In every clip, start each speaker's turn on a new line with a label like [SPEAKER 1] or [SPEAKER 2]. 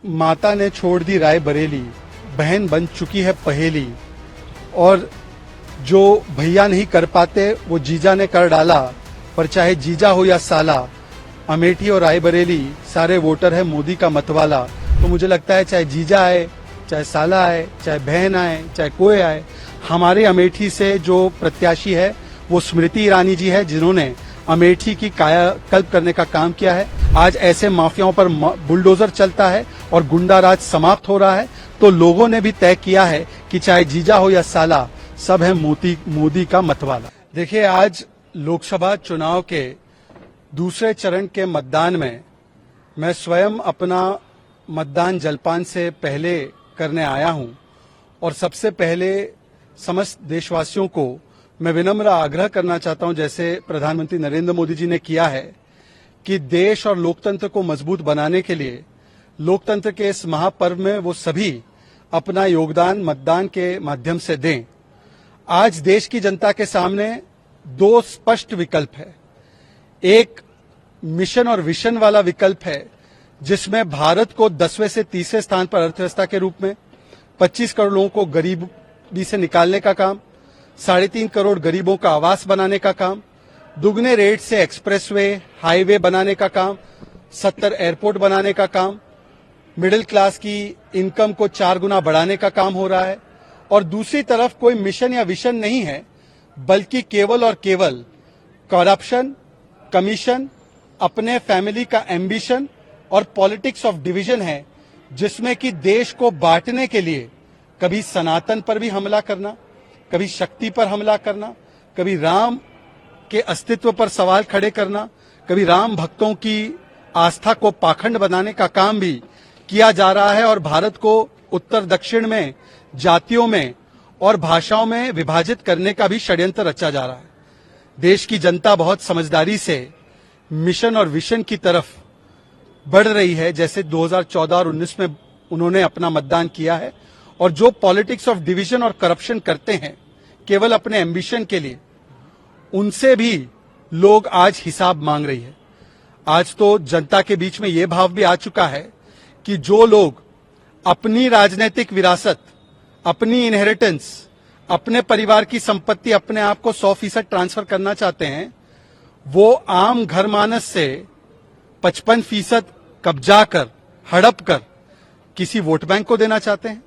[SPEAKER 1] माता ने छोड़ दी रायबरेली, बहन बन चुकी है पहेली, और जो भैया नहीं कर पाते वो जीजा ने कर डाला, पर चाहे जीजा हो या साला, अमेठी और रायबरेली सारे वोटर है मोदी का मतवाला। तो मुझे लगता है चाहे जीजा आए, चाहे साला आए, चाहे बहन आए, चाहे कोई आए, हमारे अमेठी से जो प्रत्याशी है वो स्मृति ईरानी जी है, जिन्होंने अमेठी की कायाकल्प करने का काम किया है। आज ऐसे माफियाओं पर बुलडोजर चलता है और गुंडा राज समाप्त हो रहा है। तो लोगों ने भी तय किया है कि चाहे जीजा हो या साला, सब है मोदी का मतवाला। देखिए, आज लोकसभा चुनाव के दूसरे चरण के मतदान में मैं स्वयं अपना मतदान जलपान से पहले करने आया हूं, और सबसे पहले समस्त देशवासियों को मैं विनम्र आग्रह करना चाहता हूं, जैसे प्रधानमंत्री नरेंद्र मोदी जी ने किया है, कि देश और लोकतंत्र को मजबूत बनाने के लिए लोकतंत्र के इस महापर्व में वो सभी अपना योगदान मतदान के माध्यम से दें। आज देश की जनता के सामने दो स्पष्ट विकल्प है। एक मिशन और विजन वाला विकल्प है, जिसमें भारत को 10वें से 30वें स्थान पर अर्थव्यवस्था के रूप में, 25 करोड़ लोगों को गरीबी से निकालने का काम, 3.5 करोड़ गरीबों का आवास बनाने का काम, दुगने रेट से एक्सप्रेसवे, हाईवे बनाने का काम, 70 एयरपोर्ट बनाने का काम, मिडिल क्लास की इनकम को 4 गुना बढ़ाने का काम हो रहा है। और दूसरी तरफ कोई मिशन या विजन नहीं है, बल्कि केवल और केवल करप्शन, कमीशन, अपने फैमिली का एम्बिशन और पॉलिटिक्स ऑफ डिवीजन है, जिसमें कि देश को बांटने के लिए कभी सनातन पर भी हमला करना, कभी शक्ति पर हमला करना, कभी राम के अस्तित्व पर सवाल खड़े करना, कभी राम भक्तों की आस्था को पाखंड बनाने का काम भी किया जा रहा है, और भारत को उत्तर दक्षिण में, जातियों में और भाषाओं में विभाजित करने का भी षड्यंत्र रचा जा रहा है। देश की जनता बहुत समझदारी से मिशन और विजन की तरफ बढ़ रही है, जैसे 2014 और 19 में उन्होंने अपना मतदान किया है। और जो पॉलिटिक्स ऑफ डिवीजन और करप्शन करते हैं केवल अपने एम्बिशन के लिए, उनसे भी लोग आज हिसाब मांग रही है। आज तो जनता के बीच में यह भाव भी आ चुका है कि जो लोग अपनी राजनीतिक विरासत, अपनी इनहेरिटेंस, अपने परिवार की संपत्ति अपने आप को 100% ट्रांसफर करना चाहते हैं, वो आम घर मानस से 55% कब्जा कर, हड़प कर किसी वोट बैंक को देना चाहते हैं।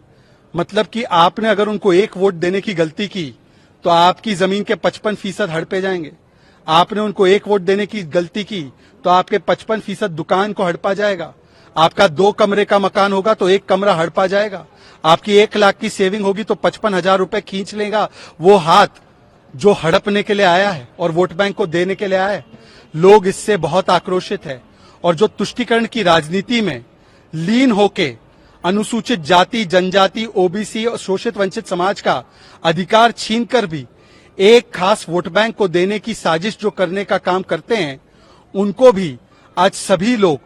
[SPEAKER 1] मतलब कि आपने अगर उनको एक वोट देने की गलती की तो आपकी जमीन के 55% हड़पे जाएंगे। आपने उनको एक वोट देने की गलती की तो आपके 55% दुकान को हड़पा जाएगा। आपका 2 कमरे का मकान होगा तो 1 कमरा हड़पा जाएगा। आपकी 1 लाख की सेविंग होगी तो 55,000 रुपए खींच लेगा वो हाथ जो हड़पने के लिए आया है और वोट बैंक को देने के लिए आया है। लोग इससे बहुत आक्रोशित है, और जो तुष्टीकरण की राजनीति में लीन होके अनुसूचित जाति, जनजाति, ओबीसी और शोषित वंचित समाज का अधिकार छीनकर भी एक खास वोट बैंक को देने की साजिश जो करने का काम करते हैं, उनको भी आज सभी लोग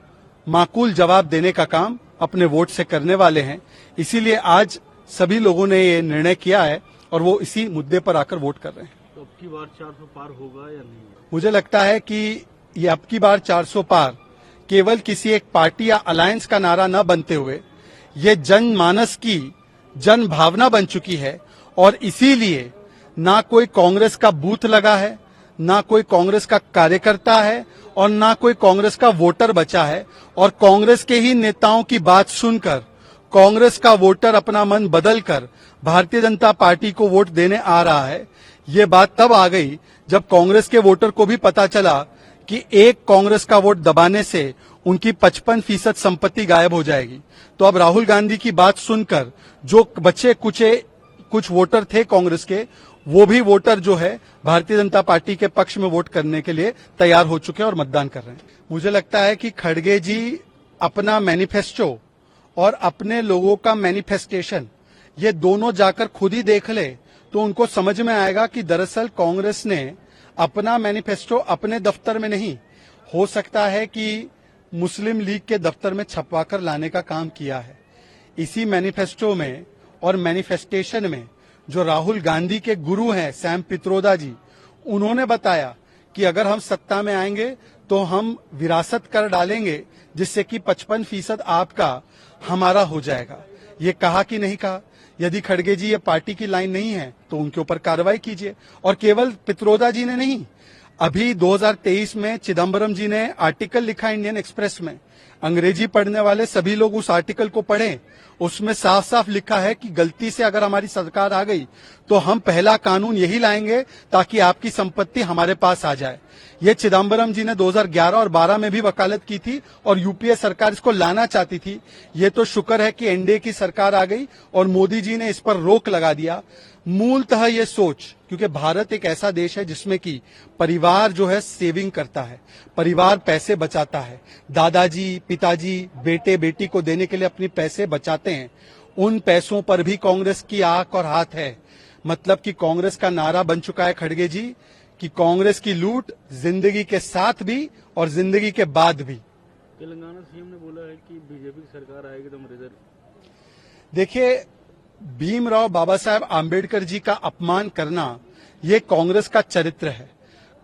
[SPEAKER 1] माकूल जवाब देने का काम अपने वोट से करने वाले हैं। इसीलिए आज सभी लोगों ने ये निर्णय किया है और वो इसी मुद्दे पर आकर वोट कर रहे हैं।
[SPEAKER 2] तो अब की बार 400 पार होगा या नहीं?
[SPEAKER 1] मुझे लगता है कि ये अब की बार 400 पार केवल किसी एक पार्टी या अलायंस का नारा न बनते हुए ये जनमानस की जन भावना बन चुकी है। और इसीलिए ना कोई कांग्रेस का बूथ लगा है, ना कोई कांग्रेस का कार्यकर्ता है, और ना कोई कांग्रेस का वोटर बचा है। और कांग्रेस के ही नेताओं की बात सुनकर कांग्रेस का वोटर अपना मन बदलकर भारतीय जनता पार्टी को वोट देने आ रहा है। ये बात तब आ गई जब कांग्रेस के वोटर को भी पता चला कि एक कांग्रेस का वोट दबाने से उनकी 55% संपत्ति गायब हो जाएगी। तो अब राहुल गांधी की बात सुनकर जो बचे कुचे कुछ वोटर थे कांग्रेस के, वो भी वोटर जो है भारतीय जनता पार्टी के पक्ष में वोट करने के लिए तैयार हो चुके हैं और मतदान कर रहे हैं। मुझे लगता है कि खड़गे जी अपना मैनिफेस्टो और अपने लोगों का मैनिफेस्टेशन ये दोनों जाकर खुद ही देख ले तो उनको समझ में आएगा कि दरअसल कांग्रेस ने अपना मैनिफेस्टो अपने दफ्तर में नहीं, हो सकता है कि मुस्लिम लीग के दफ्तर में छपवाकर लाने का काम किया है। इसी मैनिफेस्टो में और मैनिफेस्टेशन में जो राहुल गांधी के गुरु हैं सैम पित्रोदा जी, उन्होंने बताया कि अगर हम सत्ता में आएंगे तो हम विरासत कर डालेंगे, जिससे कि 55% आपका हमारा हो जाएगा। ये कहा कि नहीं कहा? यदि खड़गे जी ये पार्टी की लाइन नहीं है तो उनके ऊपर कार्रवाई कीजिए। और केवल पित्रोदा जी ने नहीं, अभी 2023 में चिदम्बरम जी ने आर्टिकल लिखा इंडियन एक्सप्रेस में। अंग्रेजी पढ़ने वाले सभी लोग उस आर्टिकल को पढ़ें। उसमें साफ साफ लिखा है कि गलती से अगर हमारी सरकार आ गई तो हम पहला कानून यही लाएंगे ताकि आपकी संपत्ति हमारे पास आ जाए। ये चिदम्बरम जी ने 2011 और 12 में भी वकालत की थी और यूपीए सरकार इसको लाना चाहती थी। ये तो शुक्र है कि एनडीए की सरकार आ गई और मोदी जी ने इस पर रोक लगा दिया। मूलतः ये सोच, क्योंकि भारत एक ऐसा देश है जिसमें कि परिवार जो है सेविंग करता है, परिवार पैसे बचाता है, दादाजी पिताजी बेटे बेटी को देने के लिए अपने पैसे बचाते हैं। उन पैसों पर भी कांग्रेस की आंख और हाथ है। मतलब कि कांग्रेस का नारा बन चुका है खड़गे जी कि कांग्रेस की लूट जिंदगी के साथ भी और जिंदगी के बाद भी।
[SPEAKER 2] तेलंगाना सीएम ने बोला है कि बीजेपी की सरकार आएगी तो हम रिजर्व।
[SPEAKER 1] देखिए, भीमराव बाबा साहेब आम्बेडकर जी का अपमान करना ये कांग्रेस का चरित्र है।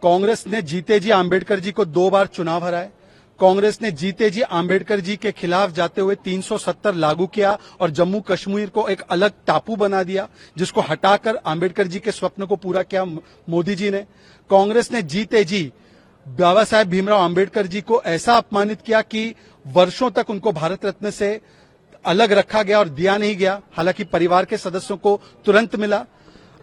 [SPEAKER 1] कांग्रेस ने जीते जी आम्बेडकर जी को 2 बार चुनाव हराए। कांग्रेस ने जीते जी आम्बेडकर जी के खिलाफ जाते हुए 370 लागू किया और जम्मू कश्मीर को एक अलग टापू बना दिया, जिसको हटाकर आम्बेडकर जी के स्वप्न को पूरा किया मोदी जी ने। कांग्रेस ने जीते जी बाबा साहेब भीमराव आम्बेडकर जी को ऐसा अपमानित किया कि वर्षों तक उनको भारत रत्न से अलग रखा गया और दिया नहीं गया, हालांकि परिवार के सदस्यों को तुरंत मिला।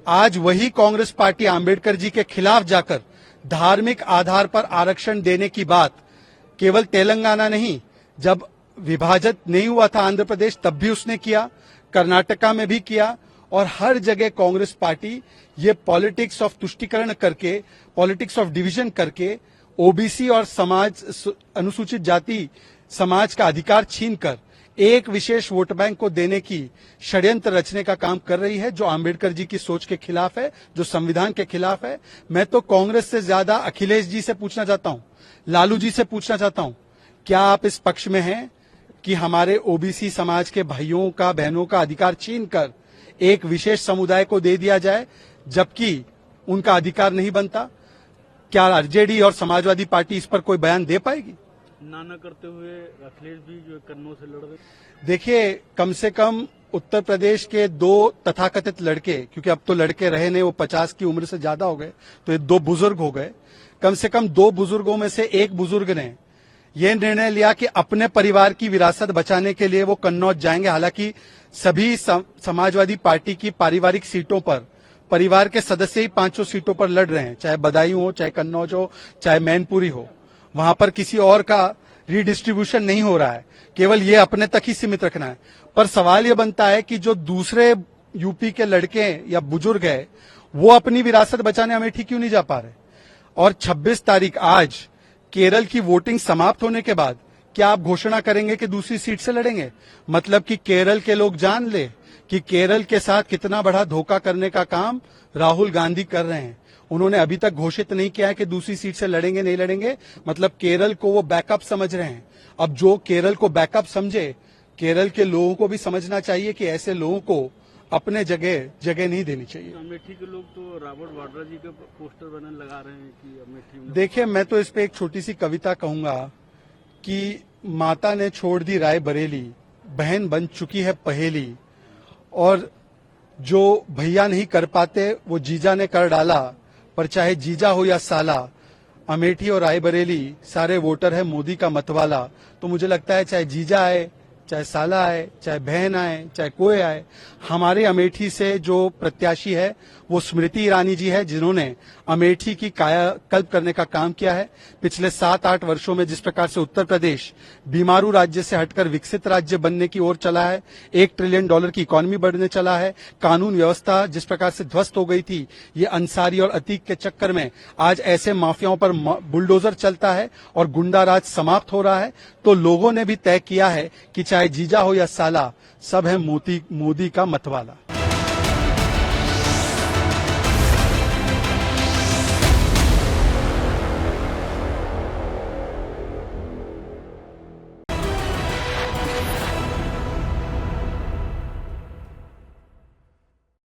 [SPEAKER 1] आज वही कांग्रेस पार्टी आम्बेडकर जी के खिलाफ जाकर धार्मिक आधार पर आरक्षण देने की बात केवल तेलंगाना नहीं, जब विभाजित नहीं हुआ था आंध्र प्रदेश तब भी उसने किया, कर्नाटका में भी किया। और हर जगह कांग्रेस पार्टी ये पॉलिटिक्स ऑफ तुष्टीकरण करके, पॉलिटिक्स ऑफ डिवीजन करके ओबीसी और समाज अनुसूचित जाति समाज का अधिकार छीनकर एक विशेष वोट बैंक को देने की षड्यंत्र रचने का काम कर रही है, जो आम्बेडकर जी की सोच के खिलाफ है, जो संविधान के खिलाफ है। मैं तो कांग्रेस से ज्यादा अखिलेश जी से पूछना चाहता हूं, लालू जी से पूछना चाहता हूं, क्या आप इस पक्ष में हैं कि हमारे ओबीसी समाज के भाइयों का बहनों का अधिकार छीनकर एक विशेष समुदाय को दे दिया जाए जबकि उनका अधिकार नहीं बनता? क्या आरजेडी और समाजवादी पार्टी इस पर कोई बयान दे पाएगी?
[SPEAKER 2] नाना करते हुए अखिलेश भी जो कन्नौज से लड़ रहे।
[SPEAKER 1] देखिए, कम से कम उत्तर प्रदेश के 2 तथाकथित लड़के, क्योंकि अब तो लड़के रहे नहीं, वो 50 की उम्र से ज्यादा हो गए, तो ये 2 बुजुर्ग हो गए। कम से कम 2 बुजुर्गों में से एक बुजुर्ग ने यह निर्णय लिया कि अपने परिवार की विरासत बचाने के लिए वो कन्नौज जाएंगे। हालांकि सभी समाजवादी पार्टी की पारिवारिक सीटों पर परिवार के सदस्य ही 5 सीटों पर लड़ रहे हैं, चाहे बदायूं हो, चाहे कन्नौज हो, चाहे मैनपुरी हो। वहां पर किसी और का रीडिस्ट्रीब्यूशन नहीं हो रहा है, केवल ये अपने तक ही सीमित रखना है। पर सवाल ये बनता है कि जो दूसरे यूपी के लड़के या बुजुर्ग है वो अपनी विरासत बचाने अमेठी क्यों नहीं जा पा रहे? और 26 तारीख आज केरल की वोटिंग समाप्त होने के बाद क्या आप घोषणा करेंगे कि दूसरी सीट से लड़ेंगे? मतलब कि केरल के लोग जान ले कि केरल के साथ कितना बड़ा धोखा करने का काम राहुल गांधी कर रहे हैं। उन्होंने अभी तक घोषित नहीं किया है कि दूसरी सीट से लड़ेंगे नहीं लड़ेंगे, मतलब केरल को वो बैकअप समझ रहे हैं। अब जो केरल को बैकअप समझे, केरल के लोगों को भी समझना चाहिए कि ऐसे लोगों को अपने जगह नहीं देनी चाहिए।
[SPEAKER 2] अमेठी के लोग तो रॉबर्ट वाड्रा जी का पोस्टर बनाने लगा रहे हैं कि अमेठी में।
[SPEAKER 1] देखिए, मैं तो इस पे एक छोटी सी कविता कहूंगा कि माता ने छोड़ दी राय बरेली, बहन बन चुकी है पहेली, और जो भैया नहीं कर पाते वो जीजा ने कर डाला, पर चाहे जीजा हो या साला, अमेठी और रायबरेली सारे वोटर है मोदी का मतवाला। तो मुझे लगता है चाहे जीजा आए, चाहे साला आए, चाहे बहन आए, चाहे कोई आए, हमारे अमेठी से जो प्रत्याशी है वो स्मृति ईरानी जी है, जिन्होंने अमेठी की कायाकल्प करने का काम किया है। पिछले 7-8 वर्षों में जिस प्रकार से उत्तर प्रदेश बीमारू राज्य से हटकर विकसित राज्य बनने की ओर चला है, $1 ट्रिलियन की इकोनॉमी बढ़ने चला है, कानून व्यवस्था जिस प्रकार से ध्वस्त हो गई थी, ये अंसारी और अतीक के चक्कर में आज ऐसे माफियाओं पर बुलडोजर चलता है और गुंडा राज समाप्त हो रहा है। तो लोगों ने भी तय किया है कि चाहे जीजा हो या साला, सब है मोदी का मतवाला।